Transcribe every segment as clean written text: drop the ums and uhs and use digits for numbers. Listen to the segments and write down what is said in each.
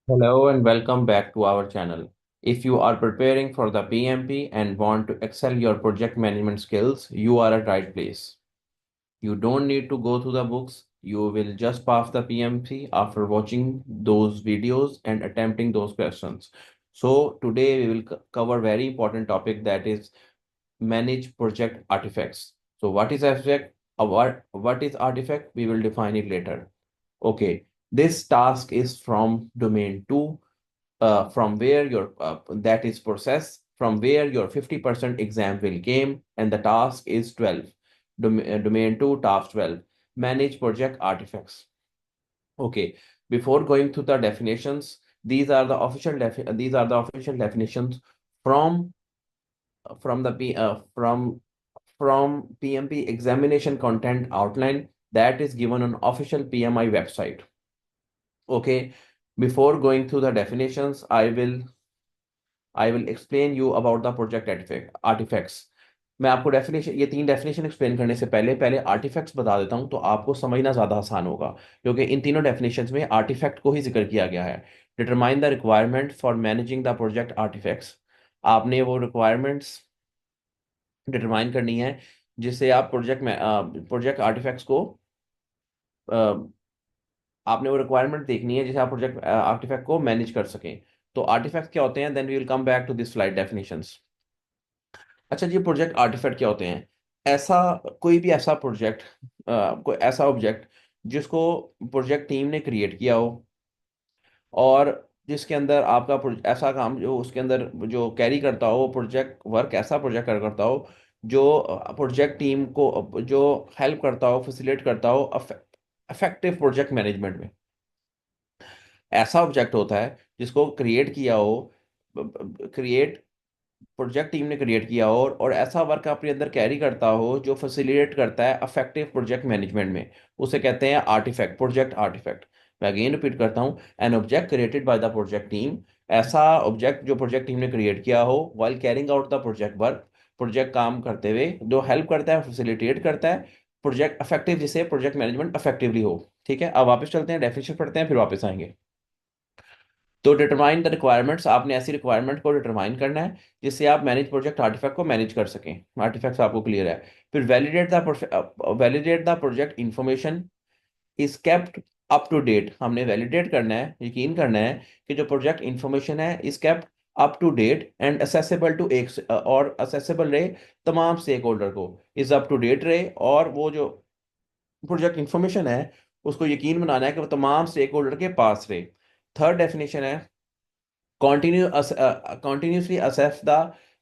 Hello and welcome back to our channel. If you are preparing for the PMP and want to excel your project management skills, you are at right place. You don't need to go through the books. You will just pass the PMP after watching those videos and attempting those questions. So today we will cover very important topic, that is manage project artifacts. So what is artifact? What is artifact? We will define it later. Okay, this task is from domain 2, from where your that is process from where your 50% exam will came, and the task is 12. Domain 2, task 12, manage project artifacts. Okay, before going to the definitions, these are the official definitions from from the P, from PMP examination content outline that is given on official PMI website. Okay, before going through the definitions, I will explain you about the project artifacts. मैं आपको definition, ये तीन definition explain करने से पहले पहले artefacts बता देता हूं, तो आपको समझना ज्यादा आसान होगा, क्योंकि इन तीनों डेफिनेशंस में आर्टिफैक्ट को ही जिक्र किया गया है। Determine the requirement for managing the project artifacts. आपने वो रिक्वायरमेंट्स डिटरमाइन करनी है जिससे आप प्रोजेक्ट आर्टिफैक्ट्स को अ, आपने वो रिक्वायरमेंट देखनी है जिसे आप प्रोजेक्ट आर्टिफैक्ट को मैनेज कर सकें। तो आर्टिफैक्ट क्या होते हैं, then we will come back to this slide definitions. अच्छा जी, प्रोजेक्ट आर्टिफैक्ट क्या होते हैं? ऐसा कोई भी ऐसा प्रोजेक्ट, कोई ऐसा ऑब्जेक्ट जिसको प्रोजेक्ट टीम ने क्रिएट किया हो, और जिसके अंदर आपका ऐसा काम जो उसके अंदर जो कैरी करता हो, वो प्रोजेक्ट वर्क ऐसा प्रोजेक्ट करता हो जो प्रोजेक्ट टीम को जो हेल्प करता हो, फैसिलिटेट करता हो इफेक्टिव प्रोजेक्ट मैनेजमेंट में। ऐसा ऑब्जेक्ट होता है जिसको क्रिएट किया हो, क्रिएट प्रोजेक्ट टीम ने क्रिएट किया हो, और ऐसा वर्क अपने अंदर कैरी करता हो जो फैसिलिटेट करता है इफेक्टिव प्रोजेक्ट मैनेजमेंट में। उसे कहते हैं आर्टिफैक्ट, प्रोजेक्ट आर्टिफैक्ट। मैं अगेन रिपीट करता हूँ, an object created by the project team. ऐसा ऑब्जेक्ट जो प्रोजेक्ट टीम ने क्रिएट किया हो while carrying out the project work, project काम करते हुए, जो हेल्प करता है, फैसिलिटेट करता है प्रोजेक्ट इफेक्टिव, जिससे प्रोजेक्ट मैनेजमेंट इफेक्टिवली हो। ठीक है, अब वापस चलते हैं, डेफिनेशन पढ़ते हैं, फिर वापस आएंगे। तो डिटरमाइन द रिक्वायरमेंट्स, आपने ऐसी रिक्वायरमेंट को डिटरमाइन करना है जिससे आप मैनेज प्रोजेक्ट आर्टिफैक्ट को मैनेज कर सकें। आर्टिफैक्ट्स आपको क्लियर है। फिर validate the project information is kept up to date. हमने वैलिडेट करना है, यकीन करना है कि जो प्रोजेक्ट इंफॉर्मेशन है is kept up to date and accessible to एक और असेसेबल रहे तमाम स्टेक होल्डर को। इज अप टू डेट रहे, और वो जो प्रोजेक्ट इंफॉर्मेशन है उसको यकीन बनाना है कि वो तमाम स्टेक होल्डर के पास रहे। थर्ड डेफिनेशन है, continuously assess the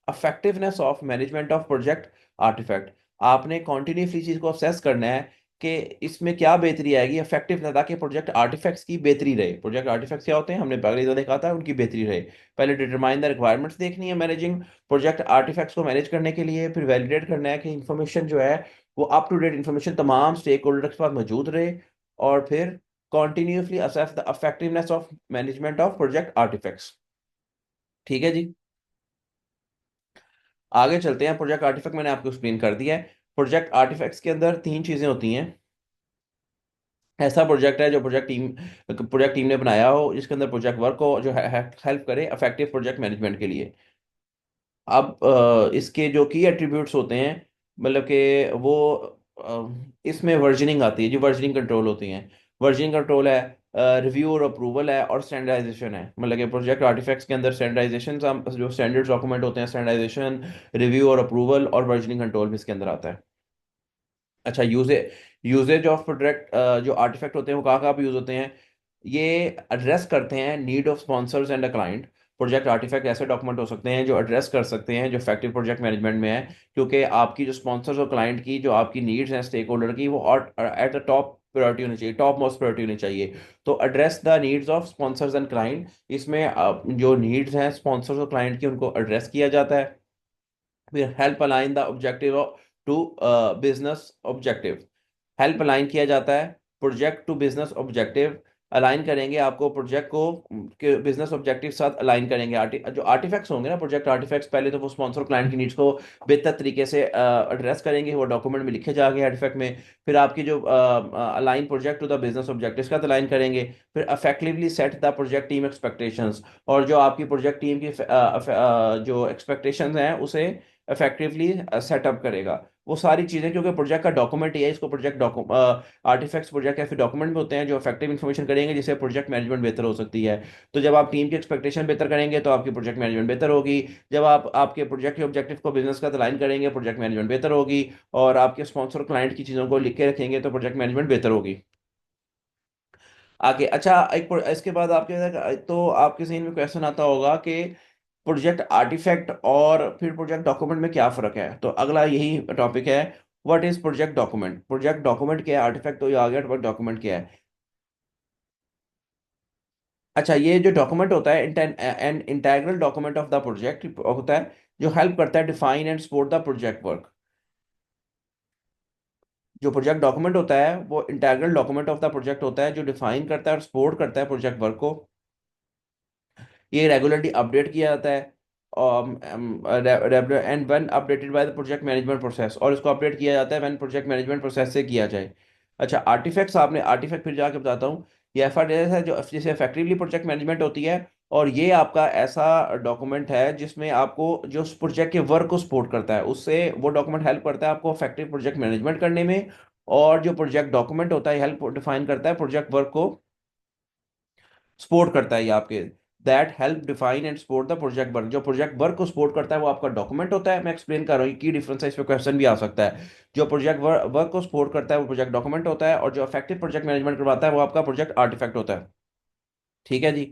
effectiveness of management of project artifact। आपने कॉन्टिन्यूसली चीज को असेस करना है कि इसमें क्या बेहतरी आएगी, इफेक्टिव, ताकि प्रोजेक्ट आर्टिफैक्ट्स की बेहतरी रहे। प्रोजेक्ट आर्टिफैक्ट्स क्या होते हैं, हमने पहले ही देखा था, उनकी बेहतरी रहे। पहले डिटरमाइन द रिक्वायरमेंट्स देखनी है मैनेजिंग प्रोजेक्ट आर्टिफैक्ट्स को मैनेज करने के लिए। फिर वैलिडेट करना है कि इंफॉर्मेशन जो है वो अप टू डेट इंफॉर्मेशन तमाम स्टेक होल्डर के पास मौजूद रहे। और फिर continuously assess the effectiveness of management of project artifacts. ठीक है जी, आगे चलते हैं। प्रोजेक्ट आर्टिफैक्ट मैंने आपको एक्सप्लेन कर दिया है। प्रोजेक्ट आर्टिफैक्ट्स के अंदर तीन चीजें होती हैं। ऐसा प्रोजेक्ट है जो प्रोजेक्ट टीम ने बनाया हो, जिसके अंदर प्रोजेक्ट वर्क हो, जो हेल्प करे इफेक्टिव प्रोजेक्ट मैनेजमेंट के लिए। अब इसके जो की एट्रीब्यूट्स होते हैं, मतलब कि वो इसमें वर्जनिंग आती है, जो वर्जनिंग कंट्रोल होती हैं। वर्जनिंग कंट्रोल है, रिव्यू और अप्रूवल है, और स्टैंडर्डाइजेशन है। मतलब कि प्रोजेक्ट आर्टिफैक्ट्स के अंदर स्टैंडर्डाइजेशन, जो स्टैंडर्ड डॉक्यूमेंट होते हैं, स्टैंडर्डाइजेशन, रिव्यू और अप्रूवल, और वर्जनिंग कंट्रोल भी इसके अंदर आता है। अच्छा, यूजेज ऑफ प्रोडक्ट, जो आर्टिफैक्ट होते हैं वो कहाँ कहाँ पे यूज होते हैं? ये एड्रेस करते हैं need of sponsors and a client. Project artifact ऐसे डॉक्यूमेंट हो सकते हैं जो एड्रेस कर सकते हैं, जो इफेक्टिव प्रोजेक्ट मैनेजमेंट में है, क्योंकि आपकी जो स्पॉन्सर्स और क्लाइंट की जो आपकी नीड्स हैं स्टेक होल्डर की, वो एट द टॉप प्रायोरिटी होनी चाहिए, टॉप मोस्ट प्रायोरिटी होनी चाहिए। तो address the needs of sponsors and client, इसमें जो नीड्स हैं स्पॉन्सर्स और क्लाइंट की उनको एड्रेस किया जाता है। फिर help align the objective to business objective, help align किया जाता है project to business objective. Align करेंगे आपको प्रोजेक्ट को के बिजनेस ऑब्जेक्टिव के साथ अलाइन करेंगे। जो आर्टिफैक्ट्स होंगे ना, प्रोजेक्ट आर्टिफैक्ट्स, पहले तो वो स्पॉन्सर क्लाइंट की नीड्स को बेहतर तरीके से एड्रेस करेंगे, वो डॉक्यूमेंट में लिखे जाएंगे आर्टिफैक्ट में। फिर आपकी जो align project to the business objectives का अलाइन करेंगे। फिर effectively set the project team expectations, और जो आपकी प्रोजेक्ट टीम की जो एक्सपेक्टेशंस हैं उसे इफेक्टिवली सेटअप करेगा। वो सारी चीजें, क्योंकि प्रोजेक्ट का डॉक्यूमेंट ही है, इसको प्रोजेक्ट आर्टिफैक्ट्स प्रोजेक्ट या फिर डॉक्यूमेंट में होते हैं जो इफेक्टिव इन्फॉर्मेशन करेंगे, जिससे प्रोजेक्ट मैनेजमेंट बेहतर हो सकती है। तो जब आप टीम की एक्सपेक्टेशन बेहतर करेंगे तो आपकी प्रोजेक्ट मैनेजमेंट बेहतर होगी। जब आप आपके प्रोजेक्ट के ऑब्जेक्टिव को बिजनेस का अलाइन करेंगे, प्रोजेक्ट मैनेजमेंट बेहतर होगी। और आपके स्पॉन्सर क्लाइंट की चीज़ों को लिख के रखेंगे तो प्रोजेक्ट मैनेजमेंट बेहतर होगी। आगे अच्छा, इसके बाद आपके तो आपके जहन में क्वेश्चन आता होगा कि प्रोजेक्ट आर्टिफैक्ट और फिर प्रोजेक्ट डॉक्यूमेंट में क्या फ़र्क है। तो अगला यही टॉपिक है, what is project document. Project document क्या है, आर्टिफैक्ट तो ये आ गया, प्रोजेक्ट डॉक्यूमेंट क्या है। अच्छा, ये जो डॉक्यूमेंट होता है, an integral document of the project होता है, जो हेल्प करता है define and support the project work. जो प्रोजेक्ट डॉक्यूमेंट होता है वो integral document of the project होता है, जो डिफाइन करता है और सपोर्ट करता है प्रोजेक्ट वर्क को। ये रेगुलरली अपडेट किया जाता है, and when updated by the project management process, और इसको अपडेट किया जाता है व्हेन प्रोजेक्ट मैनेजमेंट प्रोसेस से किया जाए। अच्छा, आर्टिफैक्ट्स, आपने आर्टिफैक्ट फिर जाके बताता हूँ। ये एफआरडीएस है जो जिसे इफेक्टिवली प्रोजेक्ट मैनेजमेंट होती है, और ये आपका ऐसा डॉक्यूमेंट है जिसमें आपको जो प्रोजेक्ट के वर्क को सपोर्ट करता है, उससे वो डॉक्यूमेंट हेल्प करता है आपको इफेक्टिव प्रोजेक्ट मैनेजमेंट करने में। और जो प्रोजेक्ट डॉक्यूमेंट होता है हेल्प डिफाइन करता है प्रोजेक्ट वर्क को सपोर्ट करता है, ये आपके that help define and support the project work. जो प्रोजेक्ट वर्क को सपोर्ट करता है वो आपका डॉक्यूमेंट होता है। मैं एक्सप्लेन कर रहा हूँ की डिफरेंस है, इस पे क्वेश्चन भी आ सकता है। जो प्रोजेक्ट वर्क को सपोर्ट करता है वो प्रोजेक्ट डॉक्यूमेंट होता है, और जो इफेक्टिव प्रोजेक्ट मैनेजमेंट करवाता है वो आपका प्रोजेक्ट आर्टिफैक्ट होता है। ठीक है जी।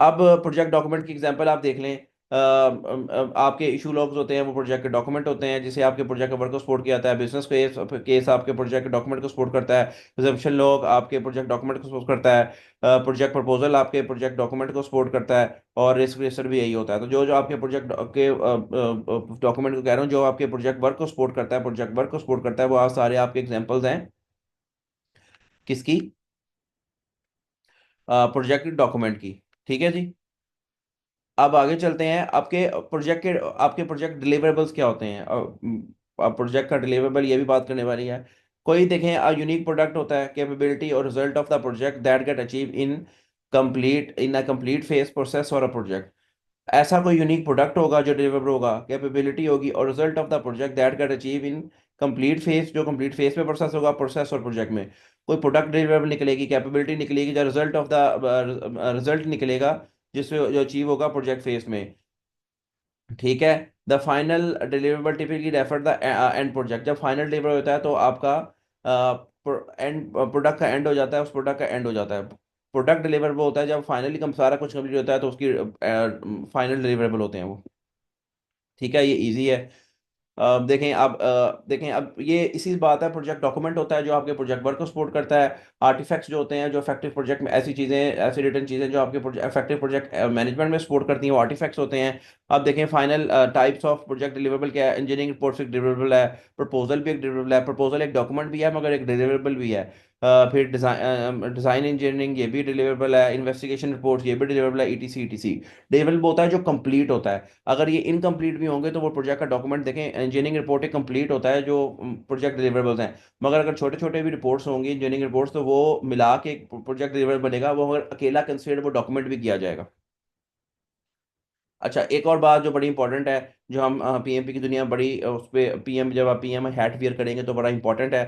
अब प्रोजेक्ट डॉक्यूमेंट की एग्जांपल आप देख लें। आपके इशू लॉग्स होते हैं, वो प्रोजेक्ट के डॉक्यूमेंट होते हैं जिसे आपके प्रोजेक्ट के वर्क को सपोर्ट किया जाता है। बिजनेस केस केस आपके प्रोजेक्ट के डॉक्यूमेंट को सपोर्ट करता है। रिजम्पशन लॉग आपके प्रोजेक्ट डॉक्यूमेंट को सपोर्ट करता है। प्रोजेक्ट प्रपोजल आपके प्रोजेक्ट डॉक्यूमेंट को सपोर्ट करता है। और रिस्क रजिस्टर भी यही होता है। तो जो जो आपके प्रोजेक्ट के डॉक्यूमेंट को कह रहा हूँ, जो आपके प्रोजेक्ट वर्क को सपोर्ट करता है, प्रोजेक्ट वर्क को सपोर्ट करता है, वो आप सारे आपके एग्जाम्पल्स हैं किसकी, प्रोजेक्ट डॉक्यूमेंट की। ठीक है जी। अब आगे चलते हैं, आपके प्रोजेक्ट डिलीवरेबल्स क्या होते हैं। अब प्रोजेक्ट का डिलीवरेबल ये भी बात करने वाली है। कोई देखें, यूनिक प्रोडक्ट होता है, कैपेबिलिटी और result of the project that get achieve in a complete face process और अ प्रोजेक्ट। ऐसा कोई यूनिक प्रोडक्ट होगा जो डिलीवर होगा, कैपेबिलिटी होगी, और result of the project that get achieve in complete face, जो कंप्लीट फेस में प्रोसेस होगा, प्रोसेस और प्रोजेक्ट में। कोई प्रोडक्ट डिलीवरेबल निकलेगी, कैपेबिलिटी निकलेगी, जो रिजल्ट ऑफ द रिजल्ट निकलेगा जिसमें जो अचीव होगा प्रोजेक्ट फेस में। ठीक है। The final deliverable typically refer the end project. जब फाइनल डिलीवर होता है तो आपका एंड प्रोडक्ट का एंड हो जाता है, उस प्रोडक्ट का एंड हो जाता है। प्रोडक्ट डिलीवरेबल होता है जब फाइनली कम सारा कुछ कंप्लीट होता है, तो उसकी फाइनल डिलीवरेबल होते हैं वो। ठीक है, ये इजी है। देखें अब ये इसी बात है, प्रोजेक्ट डॉक्यूमेंट होता है जो आपके प्रोजेक्ट वर्क को सपोर्ट करता है। आर्टिफैक्ट्स जो होते हैं, जो इफेक्टिव प्रोजेक्ट में ऐसी चीज़ें, ऐसी रिटर्न चीज़ें जो आपके इफेक्टिव प्रोजेक्ट मैनेजमेंट में सपोर्ट करती हैं, वो आर्टिफैक्ट्स होते हैं। अब देखें final types of project deliverable क्या है। इंजीनियरिंग रिपोर्ट एक डिलीवरेबल है, प्रपोजल भी एक डिलीवरेबल है। प्रपोजल एक डॉक्यूमेंट भी है मगर एक डिलीवरेबल भी है। फिर डिज़ाइन इंजीनियरिंग ये भी डिलीवरेबल है। इन्वेस्टिगेशन रिपोर्ट ये भी डिलीवरेबल है, ईटीसी ईटीसी। डिलीवरेबल होता है जो कंप्लीट होता है। अगर ये इनकम्प्लीट भी होंगे तो वो प्रोजेक्ट का डॉक्यूमेंट देखें, इंजीनियरिंग रिपोर्ट एक कंप्लीट होता है जो प्रोजेक्ट डिलीवरेबल्स हैं। मगर अगर छोटे छोटे भी रिपोर्ट्स होंगी इंजीनियरिंग रिपोर्ट्स, तो वो मिला के एक प्रोजेक्ट डिलीवरेबल बनेगा, वो अगर अकेला कंसिडर वो डॉक्यूमेंट भी किया जाएगा। अच्छा, एक और बात जो बड़ी इंपॉर्टेंट है, जो हम पीएमपी की दुनिया में बड़ी उस पर पीएम, जब आप पीएम हैट वियर करेंगे तो बड़ा इंपॉर्टेंट है।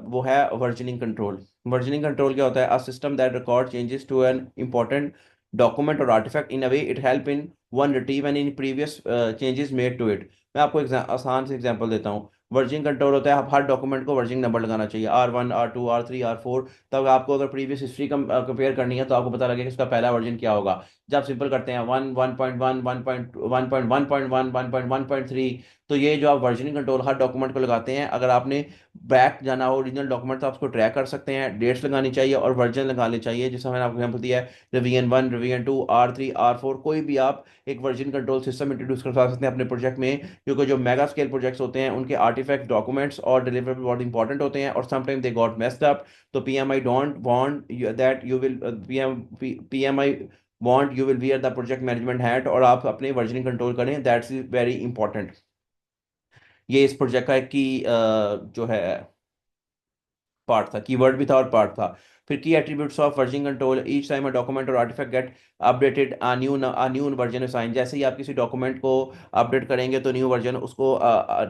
वो है वर्जनिंग कंट्रोल। वर्जनिंग कंट्रोल क्या होता है? A system that record changes to an important document or artifact in a way it help in one retrieve and in previous changes made to it. मैं आपको आसान से एग्जांपल देता हूँ। वर्जिंग control होता है, आप हर डॉक्यूमेंट को वर्जिंग नंबर लगाना चाहिए, R1 R2 R3 R4। तब आपको अगर प्रीवियस हिस्ट्री कंपेयर करनी है तो आपको पता लगेगा कि इसका पहला वर्जन क्या होगा। जब सिंपल करते हैं 1 1.1 1.1.1 1.1.1 1.1.3, तो ये जो आप वर्जनिंग कंट्रोल हर डॉक्यूमेंट को लगाते हैं, अगर आपने बैक जाना हो ओरिजिनल डॉक्यूमेंट तो आप उसको ट्रैक कर सकते हैं, डेट्स लगानी चाहिए और वर्जन लगानी चाहिए। जैसे मैंने आपको एग्जाम्पल दिया है, रिवीजन 1, रिवीजन 2, R3, R4, कोई भी आप एक वर्जन कंट्रोल सिस्टम इंट्रोड्यूस कर सकते हैं अपने प्रोजेक्ट में, क्योंकि जो मेगा स्केल प्रोजेक्ट्स होते हैं उनके आर्टिफैक्ट, डॉक्यूमेंट्स और डिलीवरेबल बहुत इंपॉर्टेंट होते हैं, और sometime they got messed up. तो PMI don't want that you will PMI want you will wear the project management hat, और आप अपने वर्जनिंग कंट्रोल करें, दैट्स वेरी इंपॉर्टेंट। ये इस प्रोजेक्ट का एक की जो है पार्ट था, कीवर्ड भी था और पार्ट था। फिर key attributes of version control, each time a document or artifact get updated a new version assign. जैसे ही आप किसी डॉक्यूमेंट को अपडेट करेंगे तो न्यू वर्जन उसको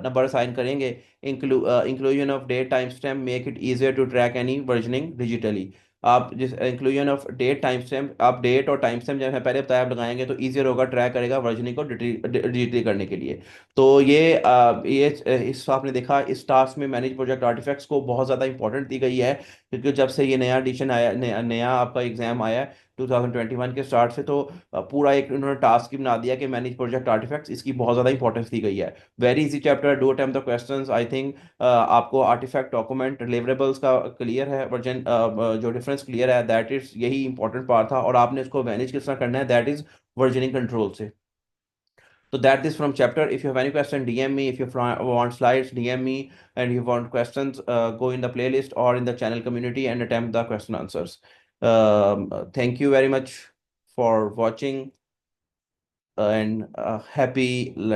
नंबर असाइन करेंगे। Inclusion of date time stamp make it easier to track any versioning digitally. आप जिस inclusion of date time stamp, आप डेट और टाइम स्टैम्प जैसे पहले बताया आप लगाएंगे तो ईजियर होगा, ट्रैक करेगा वर्जनिंग को डिजिटली करने के लिए। तो इस आपने देखा इस टास्क में मैनेज प्रोजेक्ट आर्टिफैक्ट्स को बहुत ज़्यादा इंपॉर्टेंट दी गई है, क्योंकि जब से ये नया एडिशन आया, नया आपका एग्जाम आया है 2021 के स्टार्ट से, तो पूरा एक उन्होंने टास्क ही बना दिया कि मैनेज प्रोजेक्ट आर्टिफैक्ट्स, इसकी बहुत ज़्यादा इंपॉर्टेंस दी गई है। Very easy chapter, do attempt the questions. I think आपको आर्टिफैक्ट, डॉक्यूमेंट, डिलीवरेबल्स का क्लियर है, वर्जन जो डिफरेंस क्लियर है, दैट इज यही इंपॉर्टेंट पार्ट था, और आपने इसको मैनेज किस तरह करना है, दैट इज वर्जनिंग कंट्रोल से। So that is from chapter. If you have any question, DM me. If you want slides, DM me. And if you want questions, go in the playlist or in the channel community and attempt the question answers. Thank you very much for watching, and happy learning.